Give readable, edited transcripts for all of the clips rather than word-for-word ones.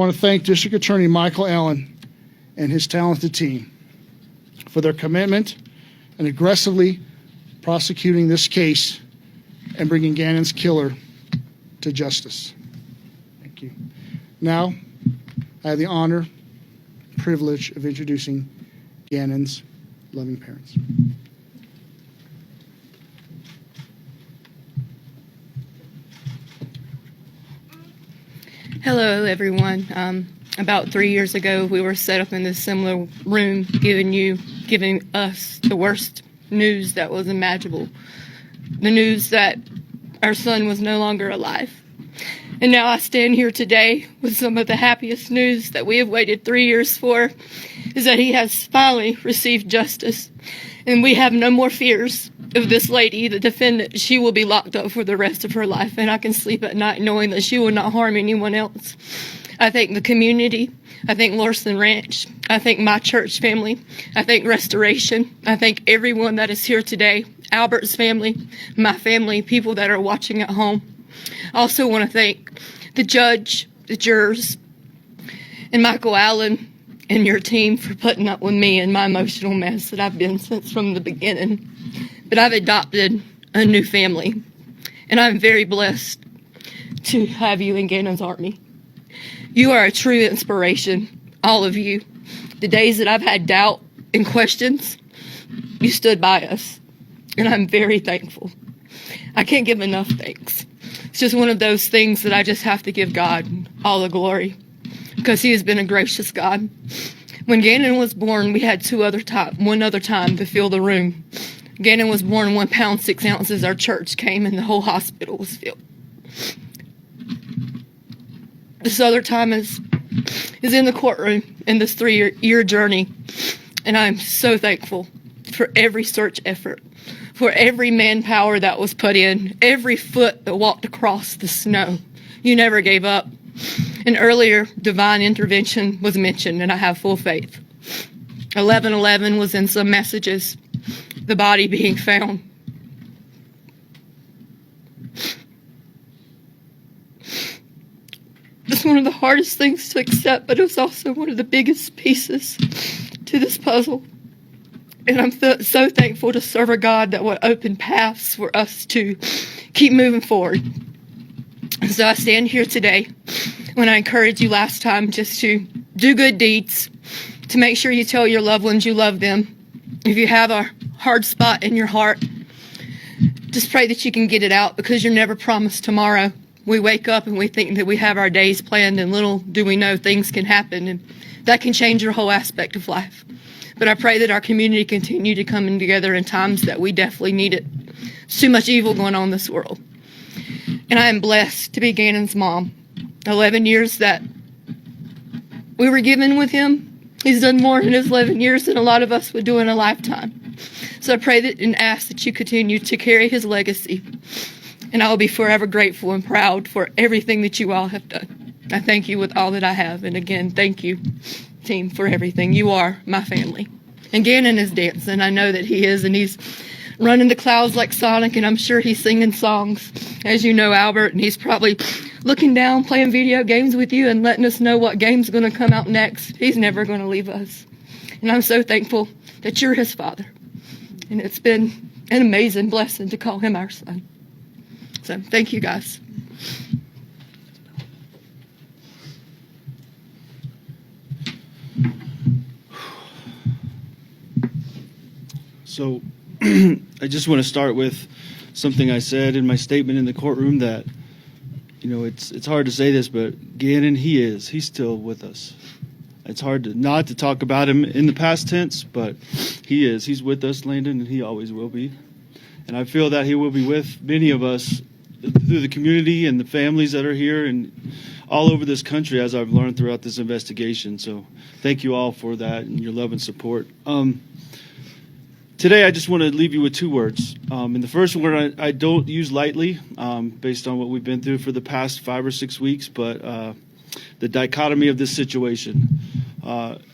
want to thank District Attorney Michael Allen and his talented team for their commitment and aggressively prosecuting this case and bringing Gannon's killer to justice. Thank you. Now, I have the honor, privilege of introducing Gannon's loving parents. Hello, everyone. About 3 years ago, we were set up in this similar room, giving us the worst news that was imaginable. The news that our son was no longer alive. And now I stand here today with some of the happiest news that we have waited 3 years for, is that he has finally received justice. And we have no more fears of this lady, the defendant. She will be locked up for the rest of her life, and I can sleep at night knowing that she will not harm anyone else. I thank the community. I thank Larson Ranch. I thank my church family. I thank Restoration. I thank everyone that is here today, Albert's family, my family, people that are watching at home. I also want to thank the judge, the jurors, and Michael Allen and your team for putting up with me and my emotional mess that I've been since from the beginning. But I've adopted a new family, and I'm very blessed to have you in Gannon's Army. You are a true inspiration, all of you. The days that I've had doubt and questions, you stood by us, and I'm very thankful. I can't give enough thanks. It's just one of those things that I just have to give God all the glory, because he has been a gracious God. When Gannon was born, we had one other time to fill the room. Gannon was born 1 pound 6 ounces. Our church came and the whole hospital was filled. This other time is in the courtroom in this 3-year journey, and I'm so thankful for every search effort, for every manpower that was put in, every foot that walked across the snow. You never gave up. And earlier, divine intervention was mentioned, and I have full faith. 11:11 was in some messages, the body being found. It's one of the hardest things to accept, but it was also one of the biggest pieces to this puzzle. And I'm so thankful to serve a God that will open paths for us to keep moving forward. And so I stand here today when I encouraged you last time just to do good deeds, to make sure you tell your loved ones you love them. If you have a hard spot in your heart, just pray that you can get it out, because you're never promised tomorrow. We wake up and we think that we have our days planned, and little do we know things can happen, and that can change your whole aspect of life. But I pray that our community continue to come in together in times that we definitely need it. There's too much evil going on in this world. And I am blessed to be Gannon's mom. 11 years that we were given with him, he's done more in his 11 years than a lot of us would do in a lifetime. So I pray that and ask that you continue to carry his legacy. And I will be forever grateful and proud for everything that you all have done. I thank you with all that I have. And again, thank you, team, for everything. You are my family. And Gannon is dancing. I know that he is. And he's running the clouds like Sonic. And I'm sure he's singing songs, as you know, Albert. And he's probably looking down, playing video games with you and letting us know what game's going to come out next. He's never going to leave us. And I'm so thankful that you're his father. And it's been an amazing blessing to call him our son. So thank you, guys. So I just want to start with something I said in my statement in the courtroom that, you know, it's hard to say this, but Gannon, he's still with us. It's hard not to talk about him in the past tense, but he is. He's with us, Landon, and he always will be. And I feel that he will be with many of us through the community and the families that are here and all over this country, as I've learned throughout this investigation. So thank you all for that and your love and support. Today, I just want to leave you with 2 words. And the first word I don't use lightly based on what we've been through for the past 5 or 6 weeks, but the dichotomy of this situation.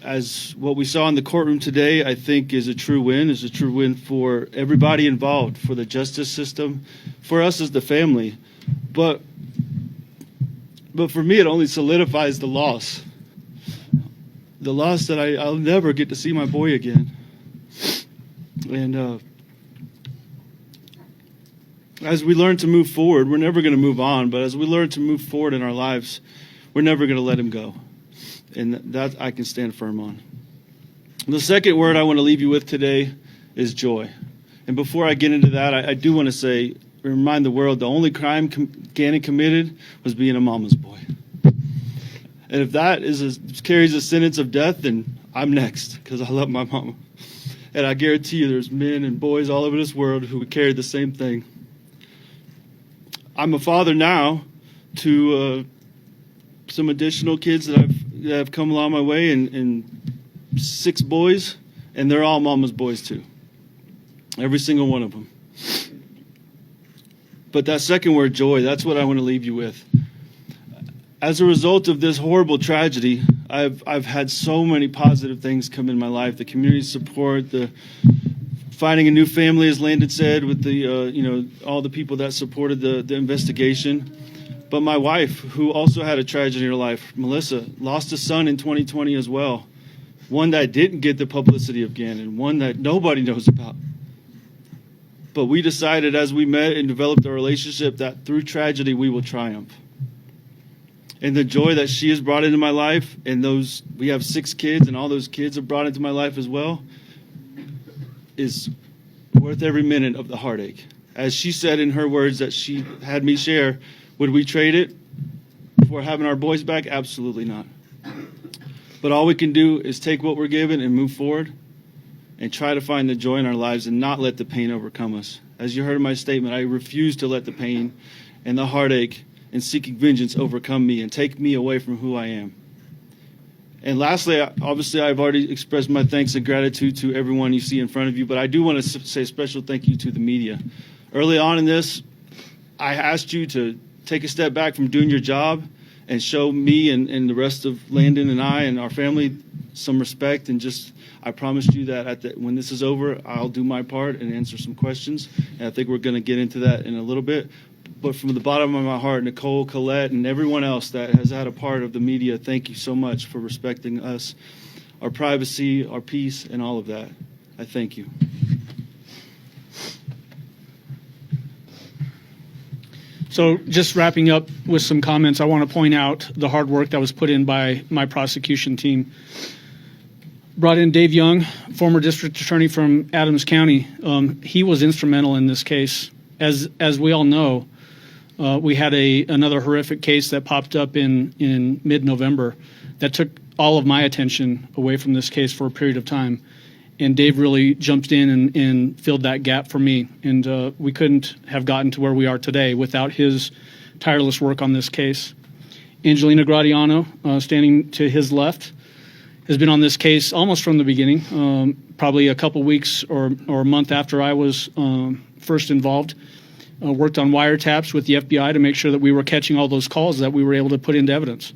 As what we saw in the courtroom today, I think is a true win for everybody involved, for the justice system, for us as the family. But But for me, it only solidifies the loss. The loss that I'll never get to see my boy again. And as we learn to move forward, we're never going to move on, but as we learn to move forward in our lives, we're never going to let him go. And that I can stand firm on. The second word I want to leave you with today is joy. And before I get into that, I do want to say, remind the world, the only crime Gannon committed was being a mama's boy. And if that carries a sentence of death, then I'm next, because I love my mama. And I guarantee you there's men and boys all over this world who would carry the same thing. I'm a father now to some additional kids that have come along my way, and 6 boys, and they're all mama's boys too. Every single one of them. But that second word, joy, that's what I want to leave you with. As a result of this horrible tragedy, I've had so many positive things come in my life. The community support, the finding a new family, as Landon said, with the all the people that supported the investigation. But my wife, who also had a tragedy in her life, Melissa, lost a son in 2020 as well. One that didn't get the publicity of Gannon, one that nobody knows about. But we decided as we met and developed our relationship that through tragedy we will triumph. And the joy that she has brought into my life, and we have 6 kids, and all those kids have brought into my life as well, is worth every minute of the heartache. As she said in her words that she had me share, would we trade it for having our boys back? Absolutely not. But all we can do is take what we're given and move forward and try to find the joy in our lives and not let the pain overcome us. As you heard in my statement, I refuse to let the pain and the heartache and seeking vengeance overcome me and take me away from who I am. And lastly, obviously, I've already expressed my thanks and gratitude to everyone you see in front of you, but I do want to say a special thank you to the media. Early on in this, I asked you to take a step back from doing your job and show me and the rest of Landon and I and our family some respect, and I promised you that when this is over, I'll do my part and answer some questions. And I think we're going to get into that in a little bit. But from the bottom of my heart, Nicole, Colette, and everyone else that has had a part of the media, thank you so much for respecting us, our privacy, our peace, and all of that. I thank you. So just wrapping up with some comments, I want to point out the hard work that was put in by my prosecution team. Brought in Dave Young, former district attorney from Adams County. He was instrumental in this case. As we all know, we had another horrific case that popped up in mid-November that took all of my attention away from this case for a period of time. And Dave really jumped in and filled that gap for me. And we couldn't have gotten to where we are today without his tireless work on this case. Angelina Gratiano, standing to his left, has been on this case almost from the beginning, probably a couple weeks or a month after I was first involved. Worked on wiretaps with the FBI to make sure that we were catching all those calls that we were able to put into evidence.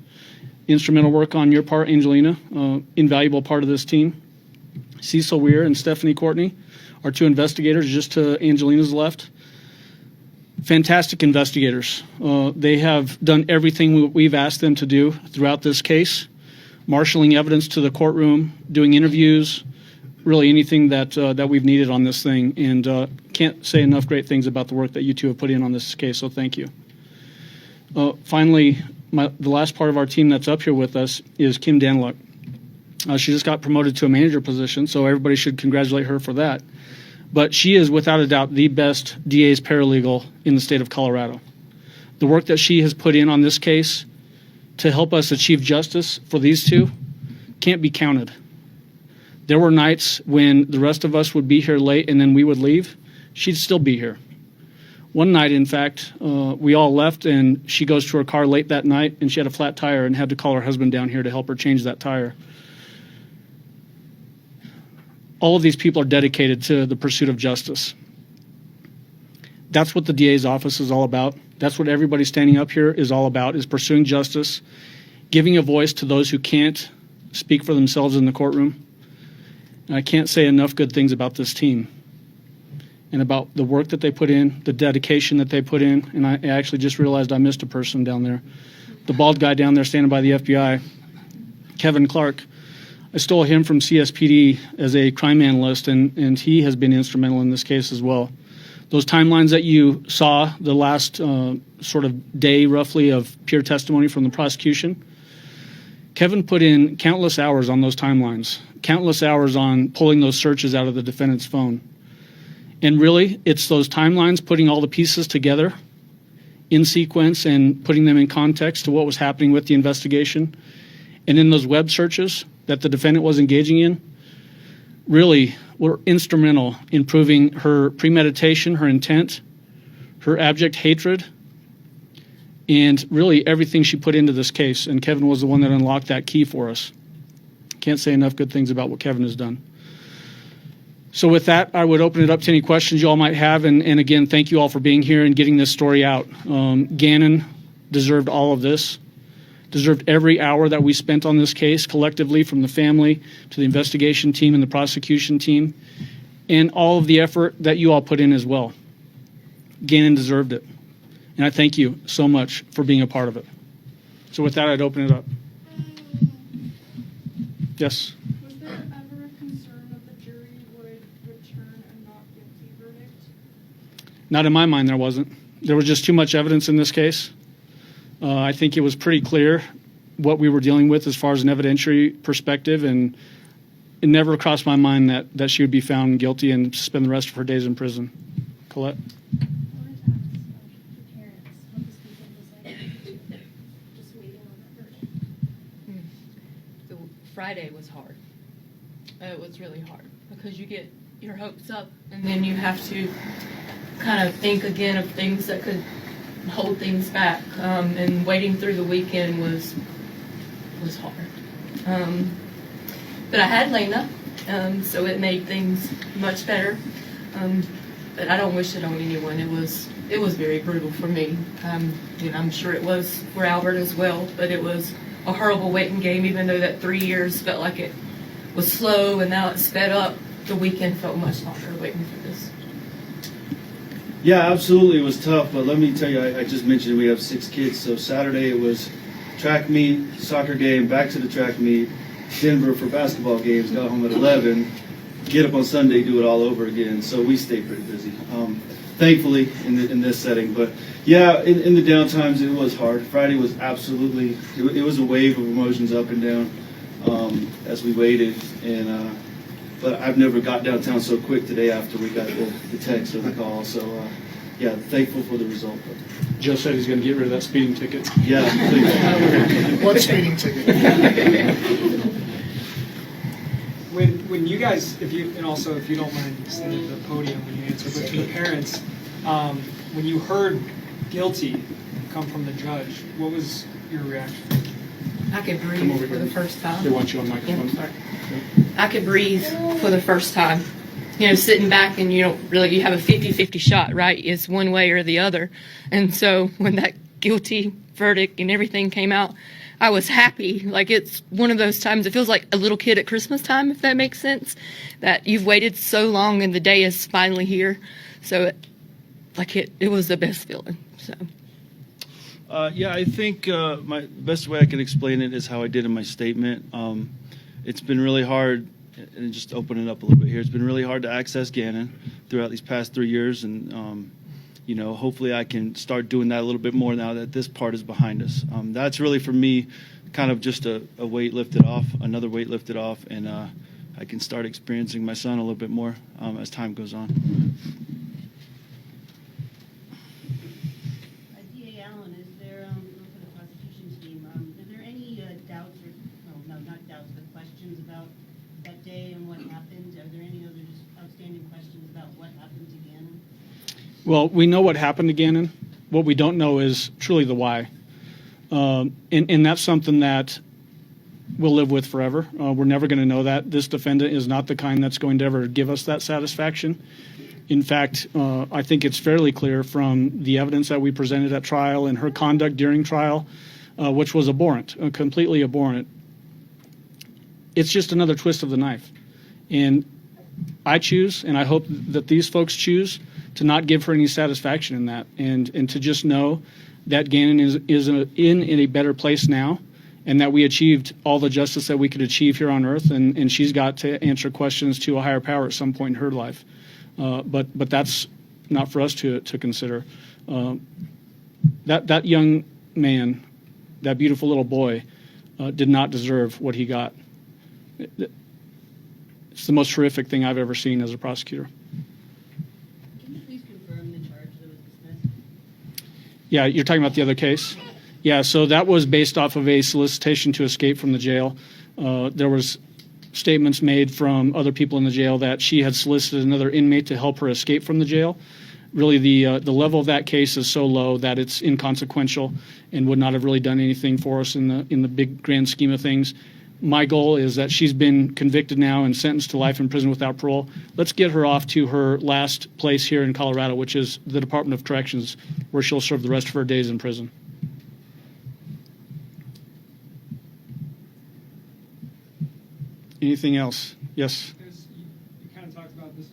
Instrumental work on your part, Angelina, invaluable part of this team. Cecil Weir and Stephanie Courtney, our 2 investigators just to Angelina's left. Fantastic investigators. They have done everything we've asked them to do throughout this case, marshaling evidence to the courtroom, doing interviews, really anything that we've needed on this thing. And can't say enough great things about the work that you 2 have put in on this case, so thank you. Finally, the last part of our team that's up here with us is Kim Danluck. She just got promoted to a manager position, so everybody should congratulate her for that. But she is, without a doubt, the best DA's paralegal in the state of Colorado. The work that she has put in on this case to help us achieve justice for these 2 can't be counted. There were nights when the rest of us would be here late and then we would leave. She'd still be here. One night, in fact, we all left and she goes to her car late that night and she had a flat tire and had to call her husband down here to help her change that tire. All of these people are dedicated to the pursuit of justice. That's what the DA's office is all about. That's what everybody standing up here is all about, is pursuing justice, giving a voice to those who can't speak for themselves in the courtroom. And I can't say enough good things about this team and about the work that they put in, the dedication that they put in. And I actually just realized I missed a person down there. the bald guy down there standing by the FBI, Kevin Clark. I stole him from CSPD as a crime analyst, and he has been instrumental in this case as well. Those timelines that you saw, the last sort of day roughly of peer testimony from the prosecution, Kevin put in countless hours on those timelines, countless hours on pulling those searches out of the defendant's phone. And really, it's those timelines, putting all the pieces together in sequence and putting them in context to what was happening with the investigation. And in those web searches that the defendant was engaging in, really were instrumental in proving her premeditation, her intent, her abject hatred, and really everything she put into this case. And Kevin was the one that unlocked that key for us. Can't say enough good things about what Kevin has done. So with that, I would open it up to any questions you all might have. And again, thank you all for being here and getting this story out. Gannon deserved all of this, deserved every hour that we spent on this case collectively, from the family to the investigation team and the prosecution team, and all of the effort that you all put in as well. Gannon deserved it. And I thank you so much for being a part of it. So with that, I'd open it up. Yes? Was there ever a concern that the jury would return a not guilty verdict? Not in my mind, there wasn't. There was just too much evidence in this case. I think it was pretty clear what we were dealing with as far as an evidentiary perspective, and it never crossed my mind that she would be found guilty and spend the rest of her days in prison. Colette? I wanted to ask your parents what this weekend was like, just waiting on that verdict. The Friday was hard. It was really hard because you get your hopes up and then you have to kind of think again of things that could hold things back. And waiting through the weekend was hard. But I had Lena, so it made things much better. But I don't wish it on anyone. It was very brutal for me. And I'm sure it was for Albert as well. But it was a horrible waiting game, even though that 3 years felt like it was slow and now it's sped up. The weekend felt much longer waiting for this. Yeah, absolutely. It was tough, but let me tell you, I just mentioned we have 6 kids. So Saturday it was track meet, soccer game, back to the track meet, Denver for basketball games, got home at 11, get up on Sunday, do it all over again. So we stayed pretty busy, thankfully, in this setting. But yeah, in the downtimes, it was hard. Friday was absolutely, it was a wave of emotions up and down as we waited. But I've never got downtown so quick today after we got the text or the call. So, yeah, thankful for the result. Joe said he's going to get rid of that speeding ticket. Yeah, please. What speeding ticket? When you guys, if you don't mind standing at the podium when you answer, but to the parents, when you heard guilty come from the judge, what was your reaction? I could Come breathe over for here. the first time. They want you on microphone. Yeah, sorry. I could breathe for the first time. Sitting back and you have a 50-50 shot, right? It's one way or the other. And so when that guilty verdict and everything came out, I was happy. Like, it's one of those times, it feels like a little kid at Christmas time, if that makes sense, that you've waited so long and the day is finally here. So it was the best feeling. So. Yeah, I think my best way I can explain it is how I did in my statement. It's been really hard, and just open it up a little bit here. It's been really hard to access Gannon throughout these past 3 years, and hopefully I can start doing that a little bit more now that this part is behind us. That's really for me, kind of just a weight lifted off, another weight lifted off, and I can start experiencing my son a little bit more as time goes on. DA Allen, is there, for the prosecution team, is there any doubts or, no, not doubts, but questions about that day and what happened? Are there any other just outstanding questions about what happened to Gannon? Well, we know what happened to Gannon. What we don't know is truly the why. And that's something that we'll live with forever. We're never going to know that. This defendant is not the kind that's going to ever give us that satisfaction. In fact, I think it's fairly clear from the evidence that we presented at trial and her conduct during trial, which was abhorrent, completely abhorrent. It's just another twist of the knife. And I choose, and I hope that these folks choose, to not give her any satisfaction in that, and to just know that Gannon is in a better place now, and that we achieved all the justice that we could achieve here on earth, and she's got to answer questions to a higher power at some point in her life. But that's not for us to consider. That young man, that beautiful little boy, did not deserve what he got. It's the most horrific thing I've ever seen as a prosecutor. Can you please confirm the charge that was dismissed? Yeah, you're talking about the other case? Yeah, so that was based off of a solicitation to escape from the jail. There was statements made from other people in the jail that she had solicited another inmate to help her escape from the jail. Really, the level of that case is so low that it's inconsequential and would not have really done anything for us in the big grand scheme of things. My goal is that she's been convicted now and sentenced to life in prison without parole. Let's get her off to her last place here in Colorado, which is the Department of Corrections, where she'll serve the rest of her days in prison. Anything else? Yes. Because you kind of talked about this is,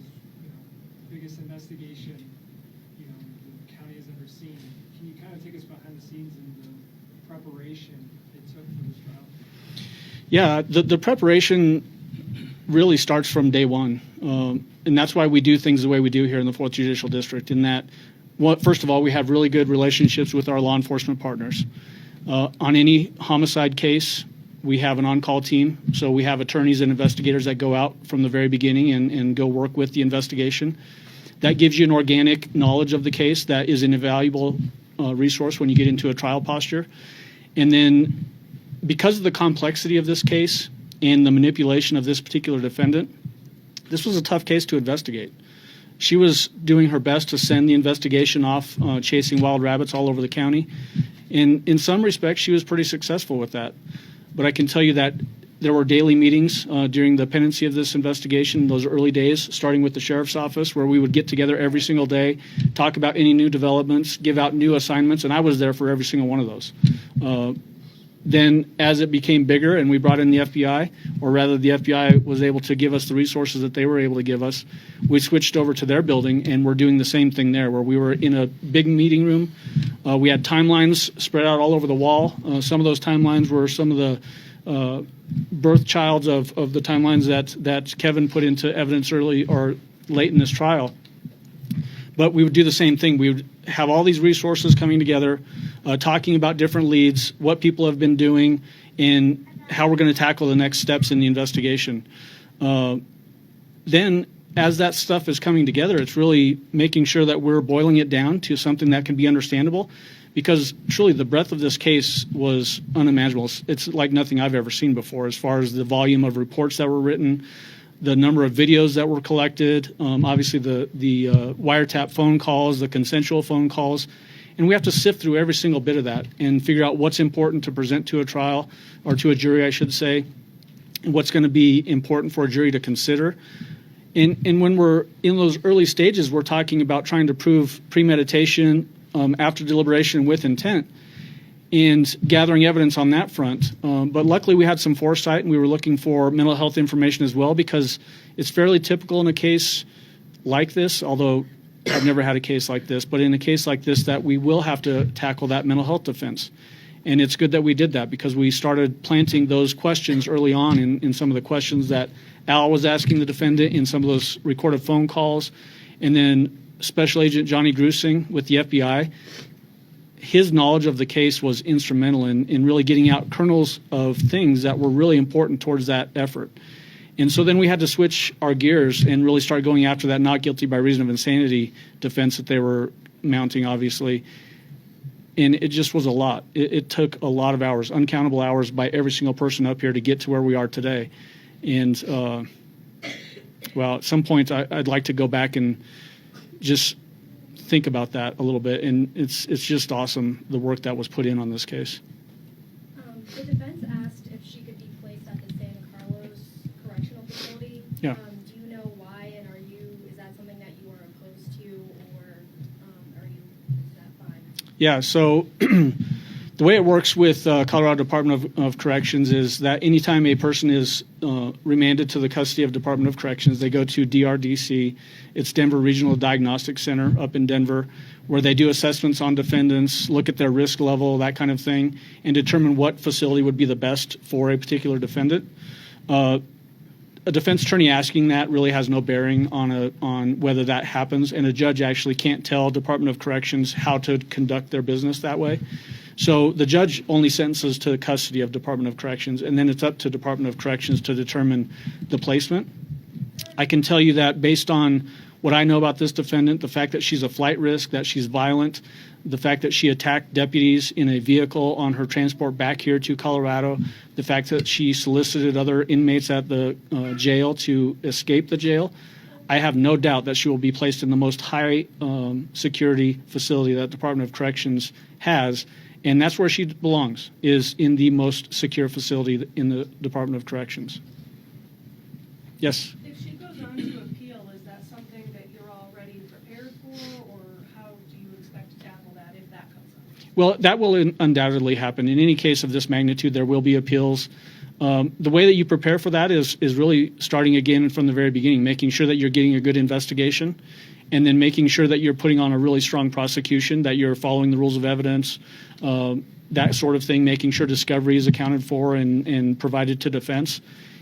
the biggest investigation, the county has ever seen. Can you kind of take us behind the scenes in the preparation it took for this trial? Yeah, the preparation really starts from day one, and that's why we do things the way we do here in the 4th Judicial District, in that, first of all, we have really good relationships with our law enforcement partners. On any homicide case, we have an on-call team, so we have attorneys and investigators that go out from the very beginning and go work with the investigation. That gives you an organic knowledge of the case that is an invaluable resource when you get into a trial posture. And then, because of the complexity of this case and the manipulation of this particular defendant, this was a tough case to investigate. She was doing her best to send the investigation off, chasing wild rabbits all over the county. And in some respects, she was pretty successful with that. But I can tell you that there were daily meetings during the pendency of this investigation, those early days, starting with the sheriff's office, where we would get together every single day, talk about any new developments, give out new assignments, and I was there for every single one of those. Then, as it became bigger and we brought in the FBI, or rather the FBI was able to give us the resources that they were able to give us, we switched over to their building, and we're doing the same thing there, where we were in a big meeting room. We had timelines spread out all over the wall. Some of those timelines were some of the birth childs of the timelines that Kevin put into evidence early or late in this trial. But we would do the same thing. We would have all these resources coming together, talking about different leads, what people have been doing, and how we're going to tackle the next steps in the investigation. Then, as that stuff is coming together, it's really making sure that we're boiling it down to something that can be understandable, because truly the breadth of this case was unimaginable. It's like nothing I've ever seen before, as far as the volume of reports that were written, the number of videos that were collected, obviously the wiretap phone calls, the consensual phone calls, and we have to sift through every single bit of that and figure out what's important to present to a trial, or to a jury, I should say, and what's going to be important for a jury to consider. And when we're in those early stages, we're talking about trying to prove premeditation after deliberation with intent, and gathering evidence on that front. But luckily we had some foresight, and we were looking for mental health information as well, because it's fairly typical in a case like this, although I've never had a case like this, but in a case like this, that we will have to tackle that mental health defense. And it's good that we did that, because we started planting those questions early on in some of the questions that Al was asking the defendant, in some of those recorded phone calls. And then Special Agent Johnny Grusing with the FBI, his knowledge of the case was instrumental in really getting out kernels of things that were really important towards that effort. And so then we had to switch our gears and really start going after that not guilty by reason of insanity defense that they were mounting, obviously. And it just was a lot. It took a lot of hours, uncountable hours by every single person up here to get to where we are today. And, well, at some point I'd like to go back and just think about that a little bit. And it's just awesome, the work that was put in on this case. The defense asked if she could be placed at the San Carlos Correctional Facility. Yeah. Do you know why, and is that something that you are opposed to, or is that fine? Yeah, so the way it works with Colorado Department of Corrections is that anytime a person is remanded to the custody of Department of Corrections, they go to DRDC. It's Denver Regional Diagnostic Center up in Denver, where they do assessments on defendants, look at their risk level, that kind of thing, and determine what facility would be the best for a particular defendant. A defense attorney asking that really has no bearing on whether that happens, and a judge actually can't tell Department of Corrections how to conduct their business that way. So the judge only sentences to the custody of Department of Corrections, and then it's up to Department of Corrections to determine the placement. I can tell you that based on what I know about this defendant, the fact that she's a flight risk, that she's violent, the fact that she attacked deputies in a vehicle on her transport back here to Colorado, the fact that she solicited other inmates at the jail to escape the jail, I have no doubt that she will be placed in the most high security facility that Department of Corrections has, and that's where she belongs, is in the most secure facility in the Department of Corrections. Yes? If she goes on to appeal, is that something that you're already prepared for, or how do you expect to tackle that if that comes up? Well, that will undoubtedly happen. In any case of this magnitude, there will be appeals. The way that you prepare for that is really starting again from the very beginning, making sure that you're getting a good investigation, and then making sure that you're putting on a really strong prosecution, that you're following the rules of evidence, that sort of thing, making sure discovery is accounted for and provided to defense.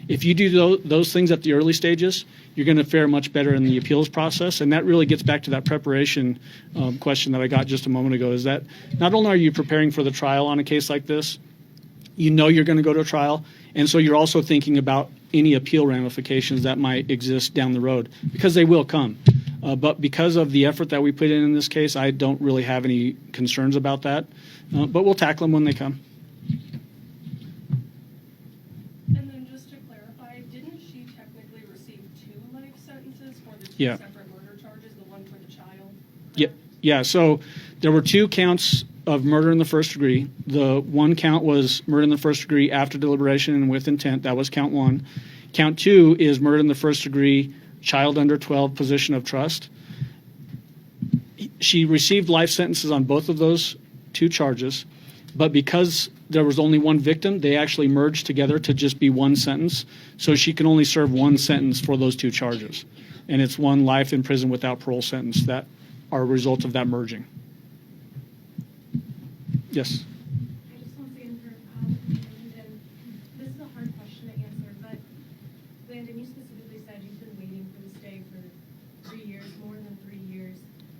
If you do those things at the early stages, you're going to fare much better in the appeals process. And that really gets back to that preparation question that I got just a moment ago, is that not only are you preparing for the trial on a case like this, you know you're going to go to trial, and so you're also thinking about any appeal ramifications that might exist down the road, because they will come. But because of the effort that we put in this case, I don't really have any concerns about that. But we'll tackle them when they come. And then just to clarify, didn't she technically receive 2 life sentences for the 2 Yeah. separate murder charges, the one for the child? Yeah, so there were 2 counts of murder in the first degree. The one count was murder in the first degree after deliberation and with intent. That was count 1. Count 2 is murder in the first degree, child under 12, position of trust. She received life sentences on both of those 2 charges, but because there was only one victim, they actually merged together to just be one sentence. So she can only serve one sentence for those 2 charges. And it's one life in prison without parole sentence that are a result of that merging. Yes? I just want to say in her, Landon, this is a hard question to answer, but Landon, you specifically said you've been waiting for this day for 3 years, more than 3 years.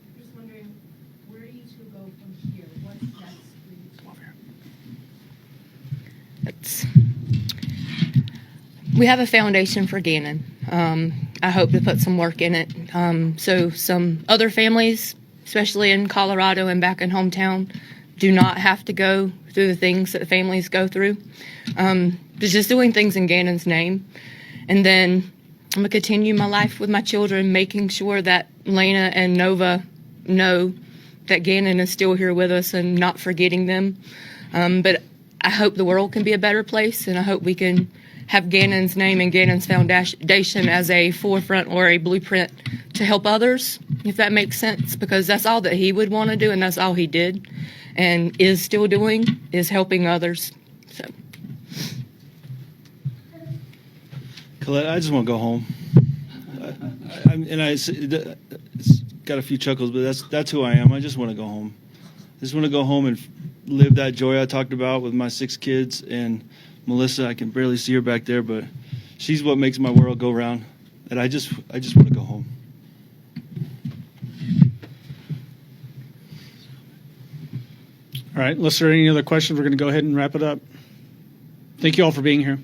I'm just wondering, where do you two go from here? What's next for you two? We have a foundation for Gannon. I hope to put some work in it. So some other families, especially in Colorado and back in hometown, do not have to go through the things that families go through. Just doing things in Gannon's name. And then I'm going to continue my life with my children, making sure that Lena and Nova know that Gannon is still here with us and not forgetting them. But I hope the world can be a better place, and I hope we can have Gannon's name and Gannon's foundation as a forefront or a blueprint to help others, if that makes sense, because that's all that he would want to do, and that's all he did and is still doing, is helping others. So. Colette, I just want to go home. It's got a few chuckles, but that's who I am. I just want to go home. I just want to go home and live that joy I talked about with my 6 kids. And Melissa, I can barely see her back there, but she's what makes my world go round. And I just want to go home. All right, unless there are any other questions, we're going to go ahead and wrap it up. Thank you all for being here.